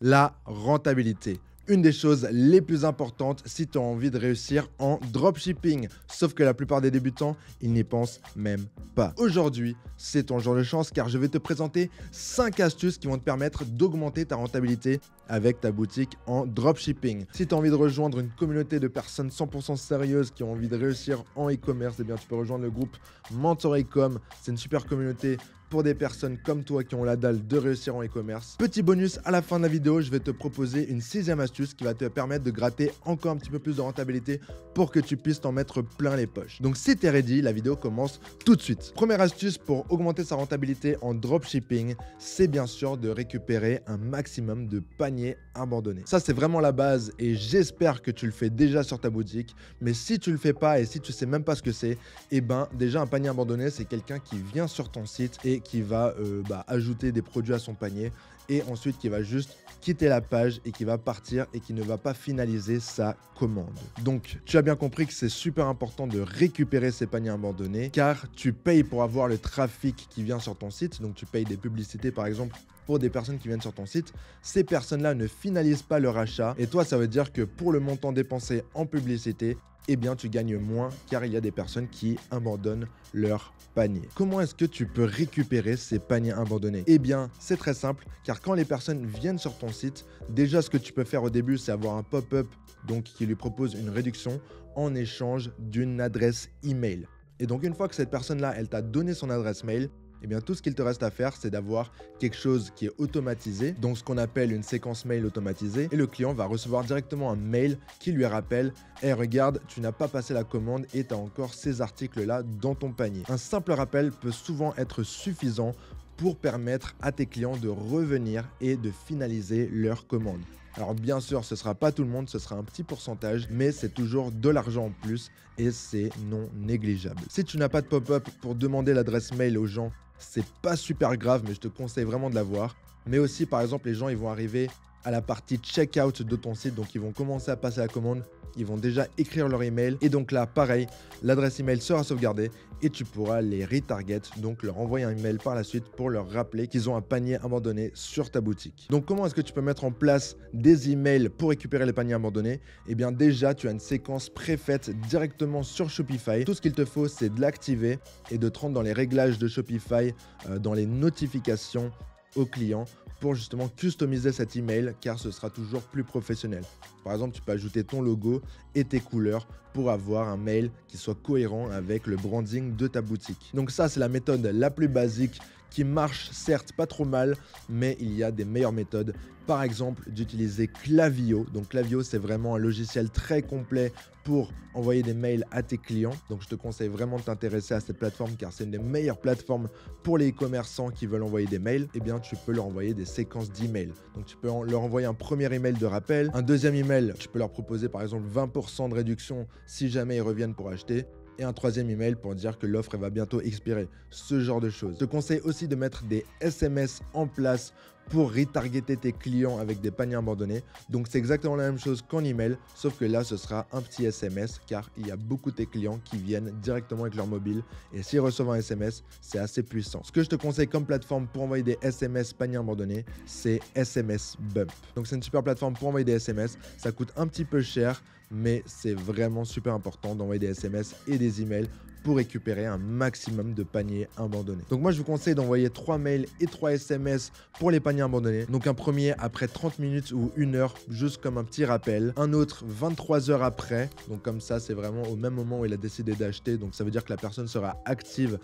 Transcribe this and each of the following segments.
La rentabilité. Une des choses les plus importantes si tu as envie de réussir en dropshipping. Sauf que la plupart des débutants, ils n'y pensent même pas. Aujourd'hui, c'est ton jour de chance car je vais te présenter 5 astuces qui vont te permettre d'augmenter ta rentabilité avec ta boutique en dropshipping. Si tu as envie de rejoindre une communauté de personnes 100% sérieuses qui ont envie de réussir en e-commerce, eh bien tu peux rejoindre le groupe Mentor Ecom. C'est une super communauté pour des personnes comme toi qui ont la dalle de réussir en e-commerce. Petit bonus, à la fin de la vidéo, je vais te proposer une 6e astuce qui va te permettre de gratter encore un petit peu plus de rentabilité pour que tu puisses t'en mettre plein les poches. Donc si tu es ready, la vidéo commence tout de suite. Première astuce pour augmenter sa rentabilité en dropshipping, c'est bien sûr de récupérer un maximum de paniers abandonnés. Ça, c'est vraiment la base et j'espère que tu le fais déjà sur ta boutique. Mais si tu le fais pas et si tu sais même pas ce que c'est, eh ben déjà un panier abandonné, c'est quelqu'un qui vient sur ton site et qui va ajouter des produits à son panier et ensuite qui va juste quitter la page et qui va partir et qui ne va pas finaliser sa commande. Donc tu as bien compris que c'est super important de récupérer ces paniers abandonnés car tu payes pour avoir le trafic qui vient sur ton site. Donc tu payes des publicités par exemple pour des personnes qui viennent sur ton site. Ces personnes-là ne finalisent pas leur achat et toi ça veut dire que pour le montant dépensé en publicité, eh bien tu gagnes moins car il y a des personnes qui abandonnent leur panier. Comment est-ce que tu peux récupérer ces paniers abandonnés? Eh bien c'est très simple car quand les personnes viennent sur ton site, déjà ce que tu peux faire au début c'est avoir un pop-up donc qui lui propose une réduction en échange d'une adresse email. Et donc une fois que cette personne-là elle t'a donné son adresse mail, eh bien, tout ce qu'il te reste à faire, c'est d'avoir quelque chose qui est automatisé, donc ce qu'on appelle une séquence mail automatisée, et le client va recevoir directement un mail qui lui rappelle « Hey, regarde, tu n'as pas passé la commande et tu as encore ces articles-là dans ton panier ». Un simple rappel peut souvent être suffisant pour permettre à tes clients de revenir et de finaliser leur commande. Alors bien sûr, ce ne sera pas tout le monde, ce sera un petit pourcentage, mais c'est toujours de l'argent en plus et c'est non négligeable. Si tu n'as pas de pop-up pour demander l'adresse mail aux gens, c'est pas super grave, mais je te conseille vraiment de l'avoir. Mais aussi, par exemple, les gens ils vont arriver à la partie checkout de ton site, donc ils vont commencer à passer la commande, ils vont déjà écrire leur email et donc là, pareil, l'adresse email sera sauvegardée et tu pourras les retarget, donc leur envoyer un email par la suite pour leur rappeler qu'ils ont un panier abandonné sur ta boutique. Donc comment est-ce que tu peux mettre en place des emails pour récupérer les paniers abandonnés? Eh bien déjà, tu as une séquence préfaite directement sur Shopify. Tout ce qu'il te faut, c'est de l'activer et de te rendre dans les réglages de Shopify, dans les notifications aux clients pour justement customiser cet email car ce sera toujours plus professionnel. Par exemple, tu peux ajouter ton logo et tes couleurs pour avoir un mail qui soit cohérent avec le branding de ta boutique. Donc ça, c'est la méthode la plus basique qui marche certes pas trop mal, mais il y a des meilleures méthodes. Par exemple, d'utiliser Klaviyo. Donc Klaviyo, c'est vraiment un logiciel très complet pour envoyer des mails à tes clients. Donc je te conseille vraiment de t'intéresser à cette plateforme car c'est une des meilleures plateformes pour les e-commerçants qui veulent envoyer des mails. Eh bien, tu peux leur envoyer des séquences d'emails. Donc tu peux leur envoyer un premier email de rappel, un deuxième email, tu peux leur proposer par exemple 20% de réduction si jamais ils reviennent pour acheter. Et un troisième email pour dire que l'offre va bientôt expirer. Ce genre de choses. Je te conseille aussi de mettre des SMS en place pour retargeter tes clients avec des paniers abandonnés. Donc c'est exactement la même chose qu'en email, sauf que là ce sera un petit SMS car il y a beaucoup de tes clients qui viennent directement avec leur mobile et s'ils reçoivent un SMS, c'est assez puissant. Ce que je te conseille comme plateforme pour envoyer des SMS paniers abandonnés, c'est SMS Bump. Donc c'est une super plateforme pour envoyer des SMS, ça coûte un petit peu cher, mais c'est vraiment super important d'envoyer des SMS et des emails pour récupérer un maximum de paniers abandonnés. Donc moi je vous conseille d'envoyer 3 mails et 3 SMS pour les paniers abandonnés. Donc un premier après 30 minutes ou 1 heure, juste comme un petit rappel. Un autre 23 heures après, donc comme ça c'est vraiment au même moment où il a décidé d'acheter. Donc ça veut dire que la personne sera active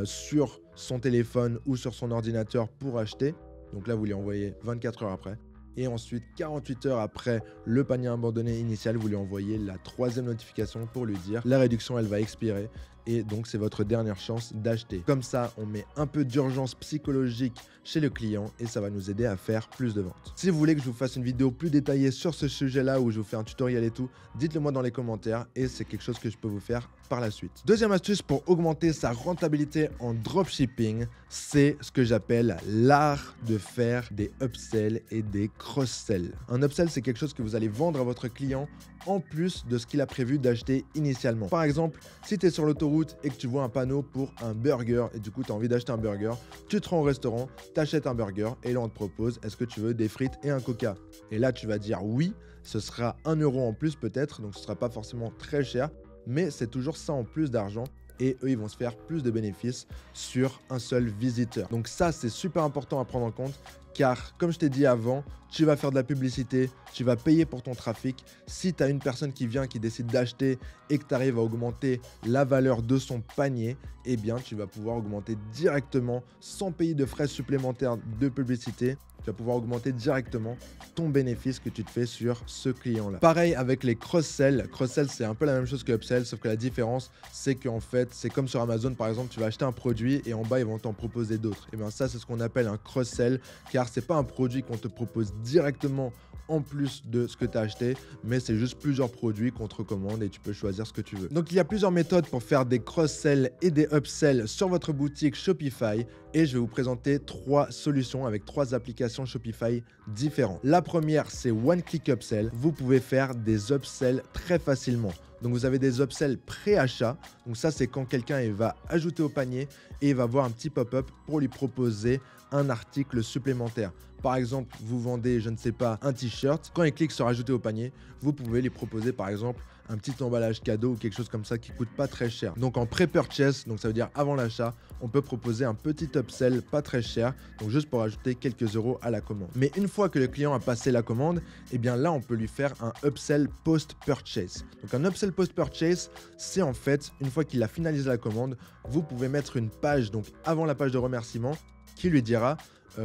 sur son téléphone ou sur son ordinateur pour acheter. Donc là vous lui envoyez 24 heures après. Et ensuite, 48 heures après le panier abandonné initial, vous lui envoyez la 3e notification pour lui dire la réduction elle va expirer et donc c'est votre dernière chance d'acheter. Comme ça, on met un peu d'urgence psychologique chez le client et ça va nous aider à faire plus de ventes. Si vous voulez que je vous fasse une vidéo plus détaillée sur ce sujet-là où je vous fais un tutoriel et tout, dites-le moi dans les commentaires et c'est quelque chose que je peux vous faire par la suite. Deuxième astuce pour augmenter sa rentabilité en dropshipping, c'est ce que j'appelle l'art de faire des upsells et des cross-sells. Un upsell, c'est quelque chose que vous allez vendre à votre client en plus de ce qu'il a prévu d'acheter initialement. Par exemple, si tu es sur l'autoroute route et que tu vois un panneau pour un burger et du coup tu as envie d'acheter un burger, tu te rends au restaurant, tu achètes un burger et là on te propose est-ce que tu veux des frites et un coca? Et là tu vas dire oui, ce sera 1 euro en plus peut-être, donc ce sera pas forcément très cher, mais c'est toujours ça en plus d'argent. Et eux, ils vont se faire plus de bénéfices sur un seul visiteur. Donc ça, c'est super important à prendre en compte car, comme je t'ai dit avant, tu vas faire de la publicité, tu vas payer pour ton trafic. Si tu as une personne qui vient, qui décide d'acheter et que tu arrives à augmenter la valeur de son panier, eh bien, tu vas pouvoir augmenter directement, sans payer de frais supplémentaires de publicité, tu vas pouvoir augmenter directement ton bénéfice que tu te fais sur ce client-là. Pareil avec les cross-sell. Cross-sell, c'est un peu la même chose que upsell, sauf que la différence, c'est qu'en fait, c'est comme sur Amazon, par exemple, tu vas acheter un produit et en bas, ils vont t'en proposer d'autres. Et bien ça, c'est ce qu'on appelle un cross-sell, car c'est pas un produit qu'on te propose directement en plus de ce que tu as acheté, mais c'est juste plusieurs produits qu'on te recommande et tu peux choisir ce que tu veux. Donc il y a plusieurs méthodes pour faire des cross-sell et des upsell sur votre boutique Shopify et je vais vous présenter 3 solutions avec 3 applications Shopify différentes. La première, c'est One Click Upsell. Vous pouvez faire des upsells très facilement. Donc vous avez des upsells pré-achat. Donc ça, c'est quand quelqu'un va ajouter au panier et il va voir un petit pop-up pour lui proposer un article supplémentaire. Par exemple, vous vendez, je ne sais pas, un t-shirt. Quand il clique sur ajouter au panier, vous pouvez lui proposer par exemple un petit emballage cadeau ou quelque chose comme ça qui coûte pas très cher. Donc en pré-purchase, donc ça veut dire avant l'achat, on peut proposer un petit upsell pas très cher, donc juste pour ajouter quelques euros à la commande. Mais une fois que le client a passé la commande, eh bien là on peut lui faire un upsell post-purchase. Donc un upsell post-purchase, c'est en fait une fois qu'il a finalisé la commande, vous pouvez mettre une page donc avant la page de remerciement qui lui dira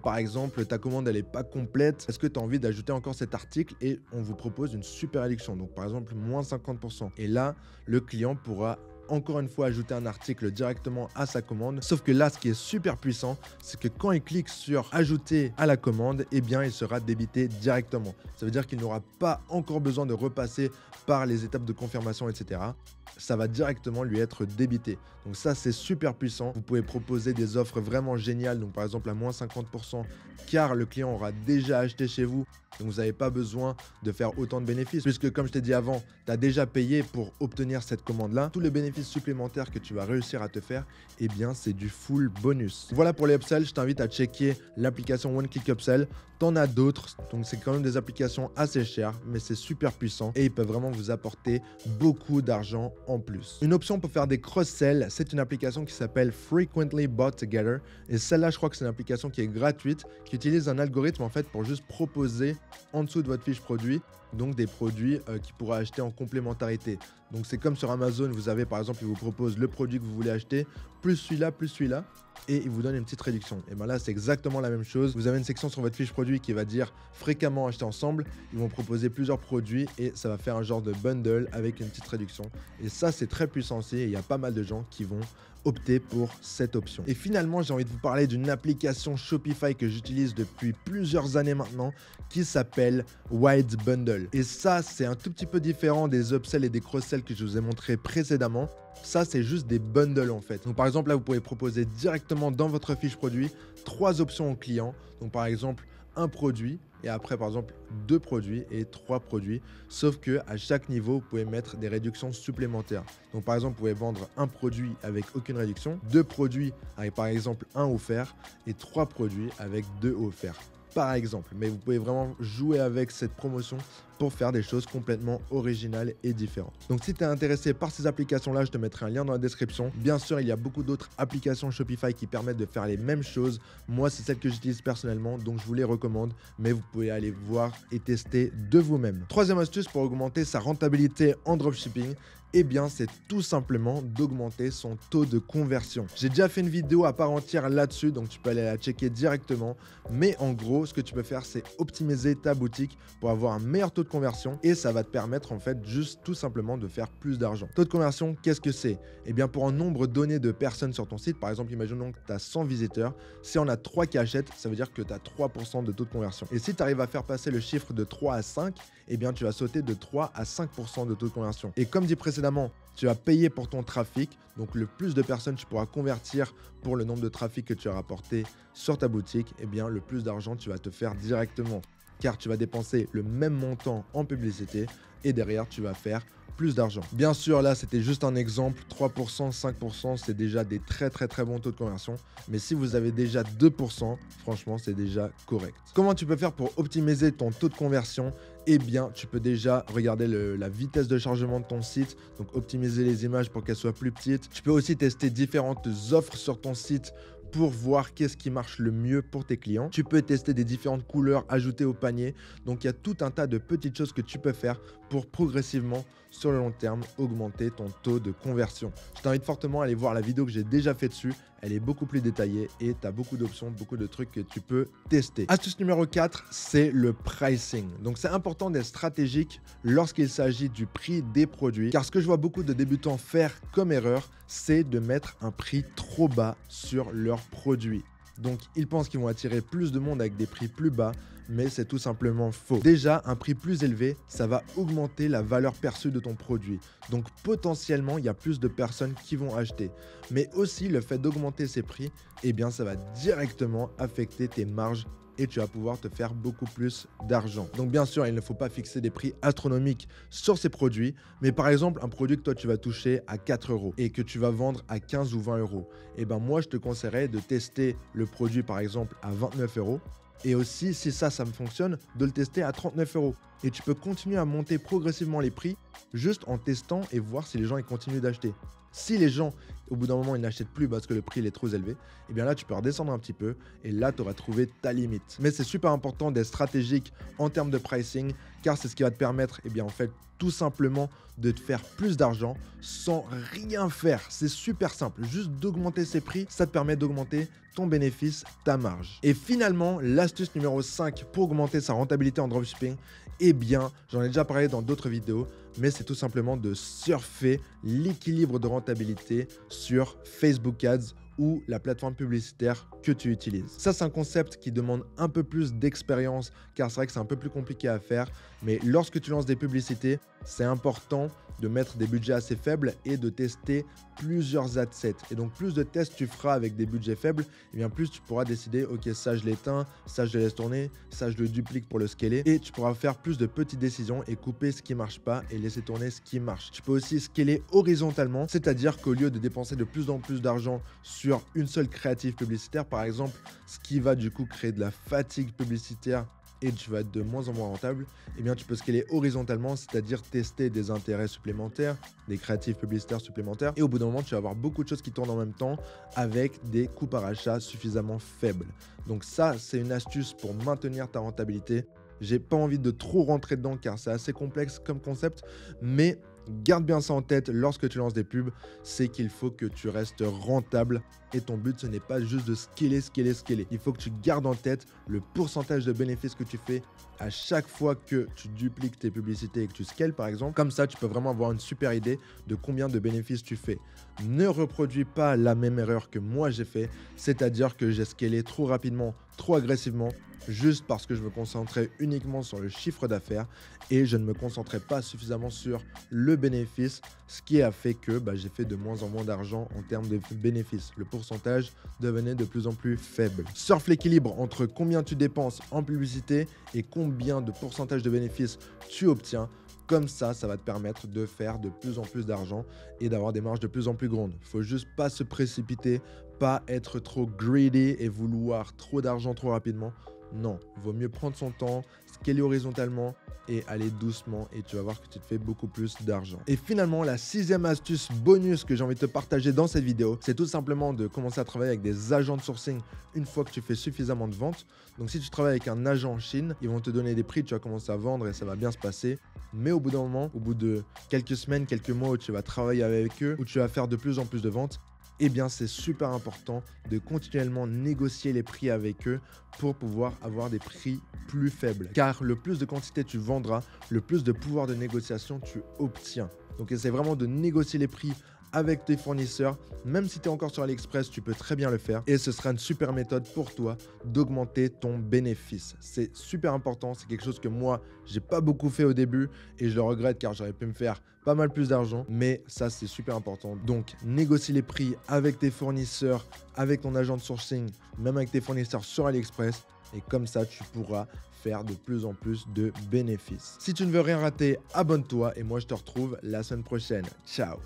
par exemple, ta commande elle n'est pas complète, est-ce que tu as envie d'ajouter encore cet article et on vous propose une super réduction, donc par exemple moins 50%. Et là, le client pourra encore une fois ajouter un article directement à sa commande. Sauf que là, ce qui est super puissant, c'est que quand il clique sur ajouter à la commande, eh bien, il sera débité directement. Ça veut dire qu'il n'aura pas encore besoin de repasser par les étapes de confirmation, etc. Ça va directement lui être débité. Donc ça, c'est super puissant. Vous pouvez proposer des offres vraiment géniales. Donc par exemple, à moins 50%, car le client aura déjà acheté chez vous. Donc vous n'avez pas besoin de faire autant de bénéfices. Puisque comme je t'ai dit avant, tu as déjà payé pour obtenir cette commande-là. Tous les bénéfices supplémentaires que tu vas réussir à te faire, eh bien, c'est du full bonus. Voilà pour les upsells. Je t'invite à checker l'application One Click Upsell. T'en as d'autres, donc c'est quand même des applications assez chères, mais c'est super puissant et ils peuvent vraiment vous apporter beaucoup d'argent en plus. Une option pour faire des cross-sell, c'est une application qui s'appelle Frequently Bought Together et celle-là, je crois que c'est une application qui est gratuite, qui utilise un algorithme en fait pour juste proposer en dessous de votre fiche produit, donc des produits qui pourra acheter en complémentarité. Donc c'est comme sur Amazon, vous avez par exemple, il vous propose le produit que vous voulez acheter, plus celui-là, et il vous donne une petite réduction. Et bien là, c'est exactement la même chose. Vous avez une section sur votre fiche produit qui va dire fréquemment acheter ensemble. Ils vont proposer plusieurs produits et ça va faire un genre de bundle avec une petite réduction. Et ça, c'est très puissant aussi. Et il y a pas mal de gens qui vont opter pour cette option. Et finalement, j'ai envie de vous parler d'une application Shopify que j'utilise depuis plusieurs années maintenant qui s'appelle Wide Bundle. Et ça, c'est un tout petit peu différent des upsells et des cross-sells que je vous ai montré précédemment. Ça, c'est juste des bundles en fait. Donc par exemple, là, vous pouvez proposer directement dans votre fiche produit 3 options au client. Donc par exemple, un produit et après par exemple 2 produits et 3 produits. Sauf que à chaque niveau, vous pouvez mettre des réductions supplémentaires. Donc par exemple, vous pouvez vendre un produit avec aucune réduction, 2 produits avec par exemple 1 offert et 3 produits avec 2 offerts. Par exemple, mais vous pouvez vraiment jouer avec cette promotion pour faire des choses complètement originales et différentes. Donc si tu es intéressé par ces applications-là, je te mettrai un lien dans la description. Bien sûr, il y a beaucoup d'autres applications Shopify qui permettent de faire les mêmes choses. Moi, c'est celle que j'utilise personnellement, donc je vous les recommande, mais vous pouvez aller voir et tester de vous-même. Troisième astuce pour augmenter sa rentabilité en dropshipping, eh bien, c'est tout simplement d'augmenter son taux de conversion. J'ai déjà fait une vidéo à part entière là-dessus, donc tu peux aller la checker directement. Mais en gros, ce que tu peux faire, c'est optimiser ta boutique pour avoir un meilleur taux de conversion et ça va te permettre en fait juste tout simplement de faire plus d'argent. Taux de conversion, qu'est-ce que c'est? Eh bien, pour un nombre donné de personnes sur ton site, par exemple, imaginons que tu as 100 visiteurs. Si on a 3 qui achètent, ça veut dire que tu as 3% de taux de conversion. Et si tu arrives à faire passer le chiffre de 3 à 5, eh bien, tu vas sauter de 3 à 5% de taux de conversion. Et comme dit précédemment, tu vas payer pour ton trafic. Donc, le plus de personnes tu pourras convertir pour le nombre de trafic que tu as rapporté sur ta boutique, eh bien, le plus d'argent tu vas te faire directement. Car tu vas dépenser le même montant en publicité et derrière, tu vas faire plus d'argent. Bien sûr, là, c'était juste un exemple. 3%, 5%, c'est déjà des très bons taux de conversion. Mais si vous avez déjà 2%, franchement, c'est déjà correct. Comment tu peux faire pour optimiser ton taux de conversion? Eh bien, tu peux déjà regarder la vitesse de chargement de ton site, donc optimiser les images pour qu'elles soient plus petites. Tu peux aussi tester différentes offres sur ton site pour voir qu'est-ce qui marche le mieux pour tes clients. Tu peux tester des différentes couleurs ajoutées au panier. Donc, il y a tout un tas de petites choses que tu peux faire pour progressivement, sur le long terme, augmenter ton taux de conversion. Je t'invite fortement à aller voir la vidéo que j'ai déjà fait dessus. Elle est beaucoup plus détaillée et tu as beaucoup d'options, beaucoup de trucs que tu peux tester. Astuce numéro 4, c'est le pricing. Donc, c'est important d'être stratégique lorsqu'il s'agit du prix des produits. Car ce que je vois beaucoup de débutants faire comme erreur, c'est de mettre un prix trop bas sur leurs produits. Donc, ils pensent qu'ils vont attirer plus de monde avec des prix plus bas, mais c'est tout simplement faux. Déjà, un prix plus élevé, ça va augmenter la valeur perçue de ton produit. Donc, potentiellement, il y a plus de personnes qui vont acheter. Mais aussi, le fait d'augmenter ces prix, eh bien, ça va directement affecter tes marges et tu vas pouvoir te faire beaucoup plus d'argent. Donc bien sûr, il ne faut pas fixer des prix astronomiques sur ces produits, mais par exemple, un produit que toi tu vas toucher à 4 € et que tu vas vendre à 15 ou 20 €, eh ben moi je te conseillerais de tester le produit par exemple à 29 € et aussi, si ça me fonctionne, de le tester à 39 €. Et tu peux continuer à monter progressivement les prix juste en testant et voir si les gens ils continuent d'acheter. Si les gens, au bout d'un moment, ils n'achètent plus parce que le prix il est trop élevé, et bien là, tu peux redescendre un petit peu et là, tu auras trouvé ta limite. Mais c'est super important d'être stratégique en termes de pricing car c'est ce qui va te permettre, eh bien, en fait, tout simplement de te faire plus d'argent sans rien faire. C'est super simple. Juste d'augmenter ses prix, ça te permet d'augmenter ton bénéfice, ta marge. Et finalement, l'astuce numéro 5 pour augmenter sa rentabilité en dropshipping, eh bien, j'en ai déjà parlé dans d'autres vidéos, mais c'est tout simplement de surfer l'équilibre de rentabilité sur Facebook Ads ou la plateforme publicitaire que tu utilises. Ça, c'est un concept qui demande un peu plus d'expérience car c'est vrai que c'est un peu plus compliqué à faire. Mais lorsque tu lances des publicités, c'est important de mettre des budgets assez faibles et de tester plusieurs ad sets. Et donc, plus de tests tu feras avec des budgets faibles, et bien plus tu pourras décider, ok, ça je l'éteins, ça je le laisse tourner, ça je le duplique pour le scaler. Et tu pourras faire plus de petites décisions et couper ce qui marche pas et laisser tourner ce qui marche. Tu peux aussi scaler horizontalement, c'est-à-dire qu'au lieu de dépenser de plus en plus d'argent sur une seule créative publicitaire, par exemple, ce qui va du coup créer de la fatigue publicitaire et tu vas être de moins en moins rentable, eh bien tu peux scaler horizontalement, c'est-à-dire tester des intérêts supplémentaires, des créatifs publicitaires supplémentaires, et au bout d'un moment, tu vas avoir beaucoup de choses qui tournent en même temps avec des coûts par achat suffisamment faibles. Donc ça, c'est une astuce pour maintenir ta rentabilité. J'ai pas envie de trop rentrer dedans car c'est assez complexe comme concept, mais garde bien ça en tête lorsque tu lances des pubs, c'est qu'il faut que tu restes rentable et ton but ce n'est pas juste de scaler. Il faut que tu gardes en tête le pourcentage de bénéfices que tu fais à chaque fois que tu dupliques tes publicités et que tu scales par exemple. Comme ça, tu peux vraiment avoir une super idée de combien de bénéfices tu fais. Ne reproduis pas la même erreur que moi j'ai fait, c'est-à-dire que j'ai scalé trop rapidement, trop agressivement, juste parce que je me concentrais uniquement sur le chiffre d'affaires et je ne me concentrais pas suffisamment sur le bénéfice, ce qui a fait que j'ai fait de moins en moins d'argent en termes de bénéfices. Le pourcentage devenait de plus en plus faible. Surfe l'équilibre entre combien tu dépenses en publicité et combien de pourcentage de bénéfices tu obtiens. Comme ça, ça va te permettre de faire de plus en plus d'argent et d'avoir des marges de plus en plus grandes. Il ne faut juste pas se précipiter, pas être trop greedy et vouloir trop d'argent trop rapidement. Non, il vaut mieux prendre son temps, scaler horizontalement et aller doucement et tu vas voir que tu te fais beaucoup plus d'argent. Et finalement, la 6e astuce bonus que j'ai envie de te partager dans cette vidéo, c'est tout simplement de commencer à travailler avec des agents de sourcing une fois que tu fais suffisamment de ventes. Donc si tu travailles avec un agent en Chine, ils vont te donner des prix, tu vas commencer à vendre et ça va bien se passer. Mais au bout d'un moment, au bout de quelques semaines, quelques mois où tu vas travailler avec eux, où tu vas faire de plus en plus de ventes, eh bien c'est super important de continuellement négocier les prix avec eux pour pouvoir avoir des prix plus faibles. Car le plus de quantité tu vendras, le plus de pouvoir de négociation tu obtiens. Donc essaie vraiment de négocier les prix avec tes fournisseurs. Même si tu es encore sur AliExpress, tu peux très bien le faire et ce sera une super méthode pour toi d'augmenter ton bénéfice. C'est super important, c'est quelque chose que moi, j'ai pas beaucoup fait au début et je le regrette car j'aurais pu me faire pas mal plus d'argent, mais ça c'est super important. Donc négocie les prix avec tes fournisseurs, avec ton agent de sourcing, même avec tes fournisseurs sur AliExpress et comme ça tu pourras faire de plus en plus de bénéfices. Si tu ne veux rien rater, abonne-toi et moi je te retrouve la semaine prochaine. Ciao!